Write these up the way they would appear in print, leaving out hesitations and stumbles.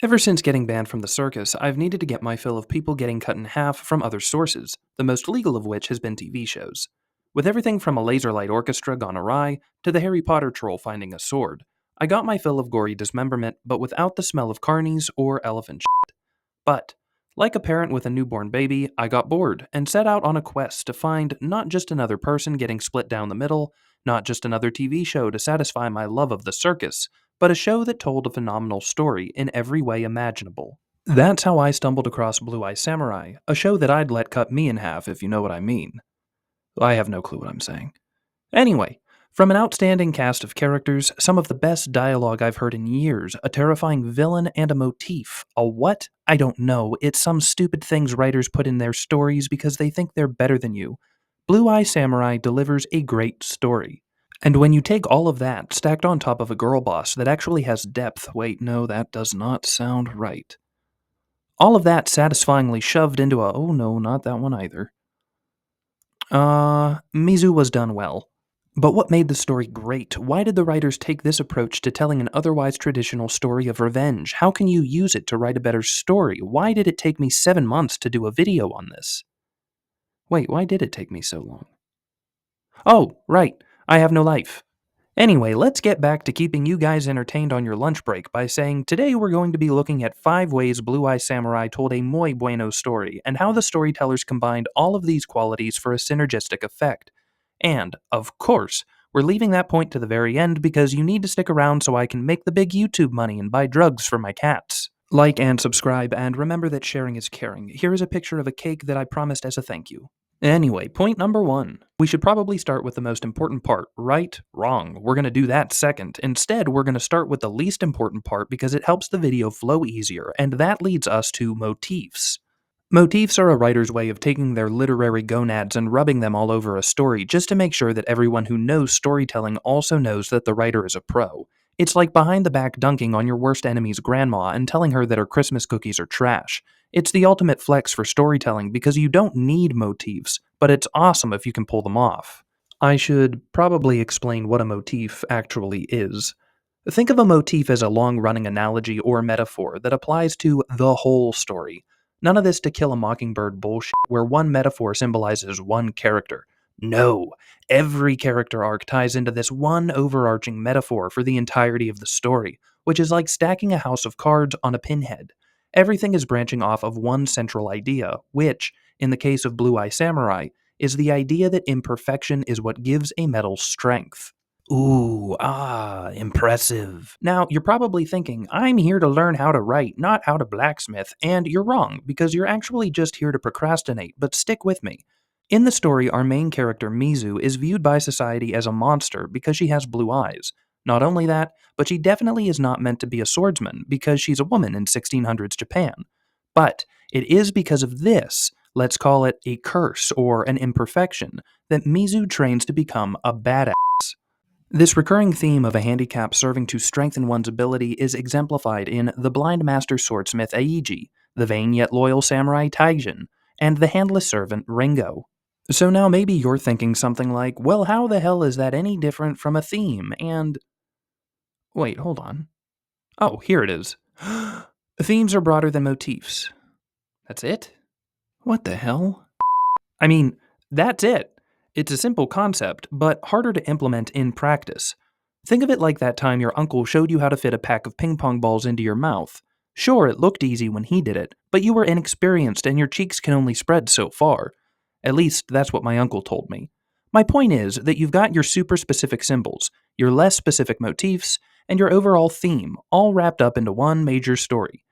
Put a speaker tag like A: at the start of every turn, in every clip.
A: Ever since getting banned from the circus, I've needed to get my fill of people getting cut in half from other sources, the most legal of which has been TV shows. With everything from a laser light orchestra gone awry to the Harry Potter troll finding a sword, I got my fill of gory dismemberment, but without the smell of carnies or elephant shit. But, like a parent with a newborn baby, I got bored and set out on a quest to find not just another person getting split down the middle, not just another TV show to satisfy my love of the circus, but a show that told a phenomenal story in every way imaginable. That's how I stumbled across Blue Eye Samurai, a show that I'd let cut me in half, if you know what I mean. I have no clue what I'm saying. Anyway, from an outstanding cast of characters, some of the best dialogue I've heard in years, a terrifying villain, and a motif. A what? I don't know. It's some stupid things writers put in their stories because they think they're better than you. Blue Eye Samurai delivers a great story. And when you take all of that stacked on top of a girl boss that actually has depth, wait, no, that does not sound right. All of that satisfyingly shoved into a, oh no, not that one either. Mizu was done well. But what made the story great? Why did the writers take this approach to telling an otherwise traditional story of revenge? How can you use it to write a better story? Why did it take me 7 months to do a video on this? Wait, why did it take me so long? Oh, right, I have no life. Anyway, let's get back to keeping you guys entertained on your lunch break by saying today we're going to be looking at 5 ways Blue Eye Samurai told a muy bueno story, and how the storytellers combined all of these qualities for a synergistic effect. And, of course, we're leaving that point to the very end because you need to stick around so I can make the big YouTube money and buy drugs for my cats. Like and subscribe, and remember that sharing is caring. Here is a picture of a cake that I promised as a thank you. Anyway, point number 1. We should probably start with the most important part. Right? Wrong. We're going to do that second. Instead, we're going to start with the least important part because it helps the video flow easier, and that leads us to motifs. Motifs are a writer's way of taking their literary gonads and rubbing them all over a story just to make sure that everyone who knows storytelling also knows that the writer is a pro. It's like behind the back dunking on your worst enemy's grandma and telling her that her Christmas cookies are trash. It's the ultimate flex for storytelling because you don't need motifs, but it's awesome if you can pull them off. I should probably explain what a motif actually is. Think of a motif as a long-running analogy or metaphor that applies to the whole story. None of this To Kill a Mockingbird bullshit where one metaphor symbolizes one character. No, every character arc ties into this one overarching metaphor for the entirety of the story, which is like stacking a house of cards on a pinhead. Everything is branching off of one central idea, which, in the case of Blue Eye Samurai, is the idea that imperfection is what gives a metal strength. Ooh, impressive. Now, you're probably thinking, I'm here to learn how to write, not how to blacksmith, and you're wrong, because you're actually just here to procrastinate, but stick with me. In the story, our main character, Mizu, is viewed by society as a monster because she has blue eyes. Not only that, but she definitely is not meant to be a swordsman because she's a woman in 1600s Japan. But it is because of this, let's call it a curse or an imperfection, that Mizu trains to become a badass. This recurring theme of a handicap serving to strengthen one's ability is exemplified in the blind master swordsmith Aiji, the vain yet loyal samurai Taijin, and the handless servant Ringo. So now maybe you're thinking something like, well, how the hell is that any different from a theme? And wait, hold on. Oh, here it is. Themes are broader than motifs. That's it? What the hell? I mean, that's it. It's a simple concept, but harder to implement in practice. Think of it like that time your uncle showed you how to fit a pack of ping pong balls into your mouth. Sure, it looked easy when he did it, but you were inexperienced and your cheeks can only spread so far. At least, that's what my uncle told me. My point is that you've got your super specific symbols, your less specific motifs, and your overall theme, all wrapped up into one major story.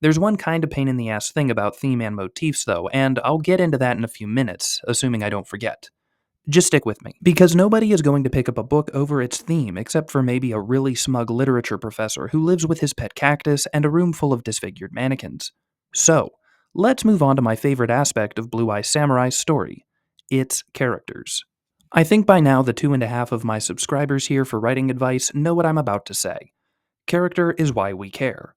A: There's one kind of pain in the ass thing about theme and motifs, though, and I'll get into that in a few minutes, assuming I don't forget. Just stick with me, because nobody is going to pick up a book over its theme except for maybe a really smug literature professor who lives with his pet cactus and a room full of disfigured mannequins. So, let's move on to my favorite aspect of Blue Eye Samurai's story, its characters. I think by now the 2.5 of my subscribers here for writing advice know what I'm about to say. Character is why we care.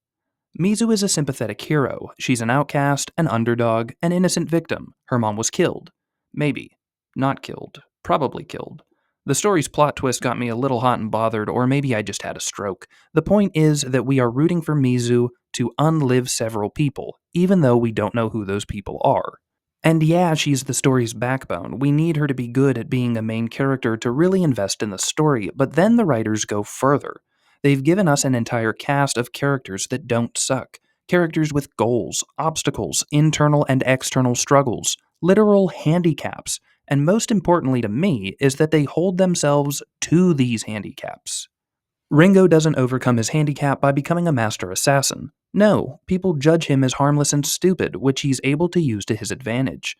A: Mizu is a sympathetic hero. She's an outcast, an underdog, an innocent victim. Her mom was killed. Maybe. Not killed. Probably killed. The story's plot twist got me a little hot and bothered, or maybe I just had a stroke. The point is that we are rooting for Mizu to unlive several people, even though we don't know who those people are. And yeah, she's the story's backbone. We need her to be good at being a main character to really invest in the story, but then the writers go further. They've given us an entire cast of characters that don't suck. Characters with goals, obstacles, internal and external struggles, literal handicaps, and most importantly to me is that they hold themselves to these handicaps. Ringo doesn't overcome his handicap by becoming a master assassin. No, people judge him as harmless and stupid, which he's able to use to his advantage.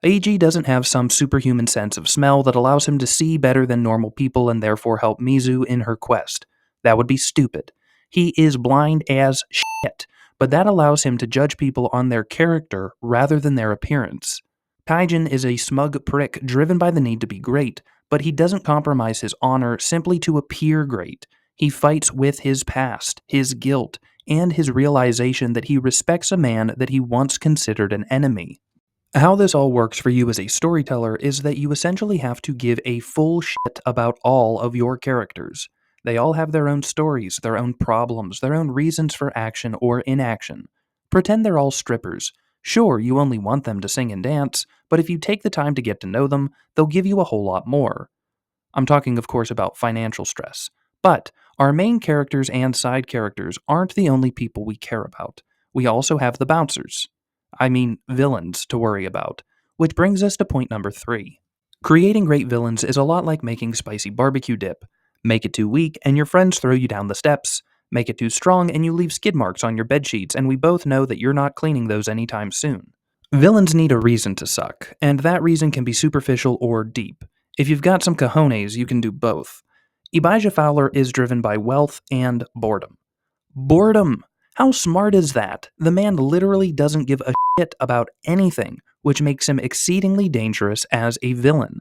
A: Eiji doesn't have some superhuman sense of smell that allows him to see better than normal people and therefore help Mizu in her quest. That would be stupid. He is blind as shit, but that allows him to judge people on their character rather than their appearance. Taijin is a smug prick driven by the need to be great, but he doesn't compromise his honor simply to appear great. He fights with his past, his guilt, and his realization that he respects a man that he once considered an enemy. How this all works for you as a storyteller is that you essentially have to give a full shit about all of your characters. They all have their own stories, their own problems, their own reasons for action or inaction. Pretend they're all strippers. Sure, you only want them to sing and dance, but if you take the time to get to know them, they'll give you a whole lot more. I'm talking, of course, about financial stress. But our main characters and side characters aren't the only people we care about. We also have the bouncers. I mean, villains to worry about. Which brings us to point number 3. Creating great villains is a lot like making spicy barbecue dip. Make it too weak and your friends throw you down the steps. Make it too strong and you leave skid marks on your bedsheets, and we both know that you're not cleaning those anytime soon. Villains need a reason to suck, and that reason can be superficial or deep. If you've got some cojones, you can do both. Elijah Fowler is driven by wealth and boredom. Boredom! How smart is that? The man literally doesn't give a shit about anything, which makes him exceedingly dangerous as a villain.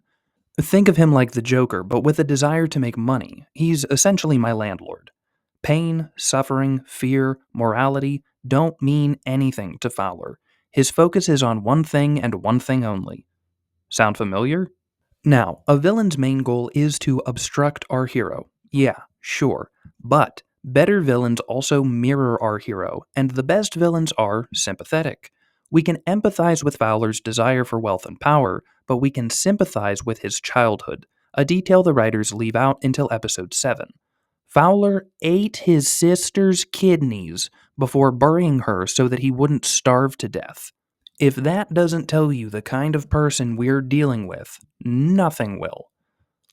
A: Think of him like the Joker, but with a desire to make money. He's essentially my landlord. Pain, suffering, fear, morality don't mean anything to Fowler. His focus is on one thing and one thing only. Sound familiar? Now, a villain's main goal is to obstruct our hero. Yeah, sure. But better villains also mirror our hero, and the best villains are sympathetic. We can empathize with Fowler's desire for wealth and power, but we can sympathize with his childhood, a detail the writers leave out until episode 7. Fowler ate his sister's kidneys before burying her so that he wouldn't starve to death. If that doesn't tell you the kind of person we're dealing with, nothing will.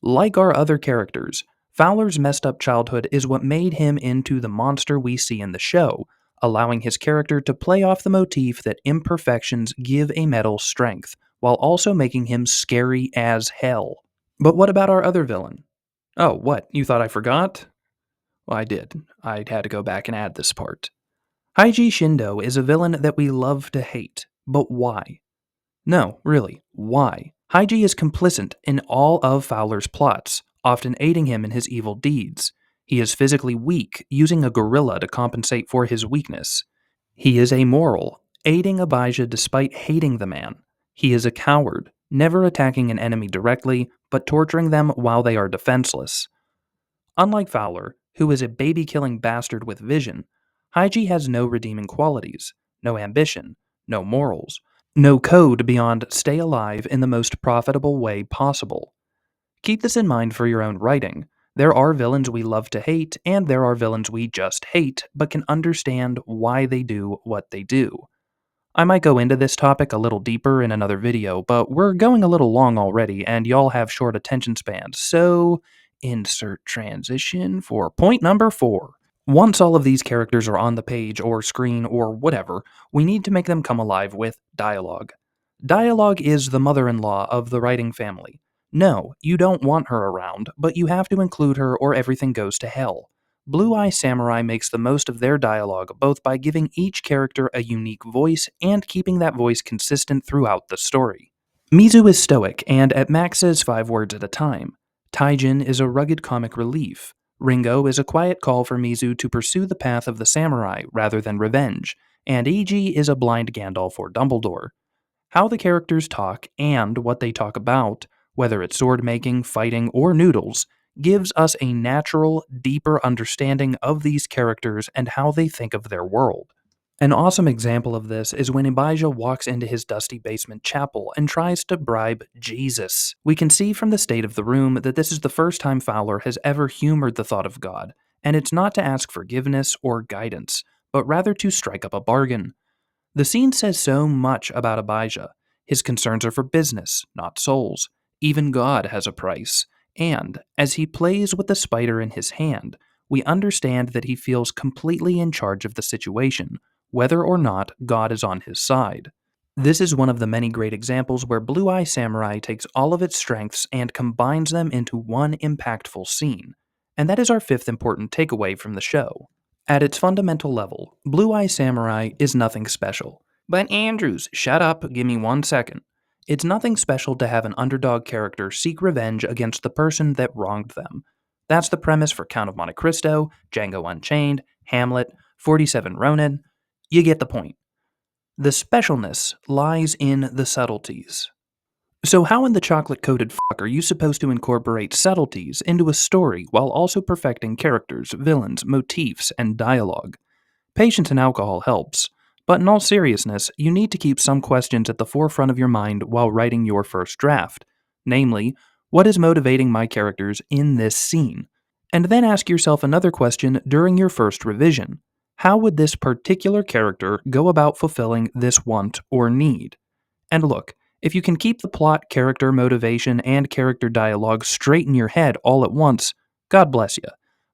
A: Like our other characters, Fowler's messed up childhood is what made him into the monster we see in the show, allowing his character to play off the motif that imperfections give a metal strength, while also making him scary as hell. But what about our other villain? Oh, what? You thought I forgot? Well, I did. I had to go back and add this part. Haiji Shindo is a villain that we love to hate. But why? No, really, why? Haiji is complicit in all of Fowler's plots, often aiding him in his evil deeds. He is physically weak, using a gorilla to compensate for his weakness. He is amoral, aiding Abijah despite hating the man. He is a coward, never attacking an enemy directly, but torturing them while they are defenseless. Unlike Fowler, who is a baby-killing bastard with vision, Haiji has no redeeming qualities, no ambition, no morals, no code beyond stay alive in the most profitable way possible. Keep this in mind for your own writing. There are villains we love to hate, and there are villains we just hate, but can understand why they do what they do. I might go into this topic a little deeper in another video, but we're going a little long already, and y'all have short attention spans, so insert transition for point number 4. Once all of these characters are on the page or screen or whatever, we need to make them come alive with dialogue. Dialogue is the mother-in-law of the writing family. No, you don't want her around, but you have to include her or everything goes to hell. Blue Eye Samurai makes the most of their dialogue both by giving each character a unique voice and keeping that voice consistent throughout the story. Mizu is stoic and at max says 5 words at a time. Taijin is a rugged comic relief. Ringo is a quiet call for Mizu to pursue the path of the samurai rather than revenge, and Eiji is a blind Gandalf or Dumbledore. How the characters talk and what they talk about, whether it's sword making, fighting, or noodles, gives us a natural, deeper understanding of these characters and how they think of their world. An awesome example of this is when Abijah walks into his dusty basement chapel and tries to bribe Jesus. We can see from the state of the room that this is the first time Fowler has ever humored the thought of God, and it's not to ask forgiveness or guidance, but rather to strike up a bargain. The scene says so much about Abijah. His concerns are for business, not souls. Even God has a price. And, as he plays with the spider in his hand, we understand that he feels completely in charge of the situation, whether or not God is on his side. This is one of the many great examples where Blue Eye Samurai takes all of its strengths and combines them into one impactful scene. And that is our fifth important takeaway from the show. At its fundamental level, Blue Eye Samurai is nothing special. But Andrews, shut up, give me 1 second. It's nothing special to have an underdog character seek revenge against the person that wronged them. That's the premise for Count of Monte Cristo, Django Unchained, Hamlet, 47 Ronin. You get the point. The specialness lies in the subtleties. So, how in the chocolate coated fuck are you supposed to incorporate subtleties into a story while also perfecting characters, villains, motifs, and dialogue? Patience and alcohol helps, but in all seriousness, you need to keep some questions at the forefront of your mind while writing your first draft. Namely, what is motivating my characters in this scene? And then ask yourself another question during your first revision. How would this particular character go about fulfilling this want or need? And look, if you can keep the plot, character motivation, and character dialogue straight in your head all at once, God bless you.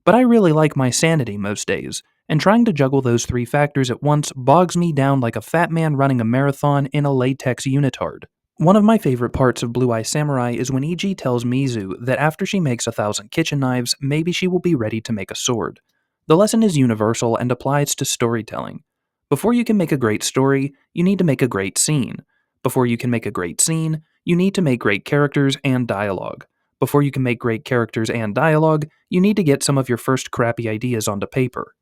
A: But I really like my sanity most days, and trying to juggle those three factors at once bogs me down like a fat man running a marathon in a latex unitard. One of my favorite parts of Blue Eye Samurai is when Iji tells Mizu that after she makes 1,000 kitchen knives, maybe she will be ready to make a sword. The lesson is universal and applies to storytelling. Before you can make a great story, you need to make a great scene. Before you can make a great scene, you need to make great characters and dialogue. Before you can make great characters and dialogue, you need to get some of your first crappy ideas onto paper.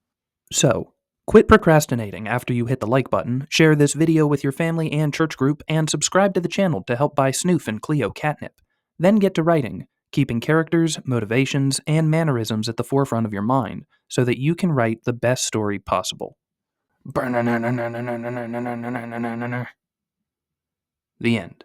A: So, quit procrastinating after you hit the like button, share this video with your family and church group, and subscribe to the channel to help buy Snoof and Cleo catnip. Then get to writing, keeping characters, motivations, and mannerisms at the forefront of your mind so that you can write the best story possible. The end.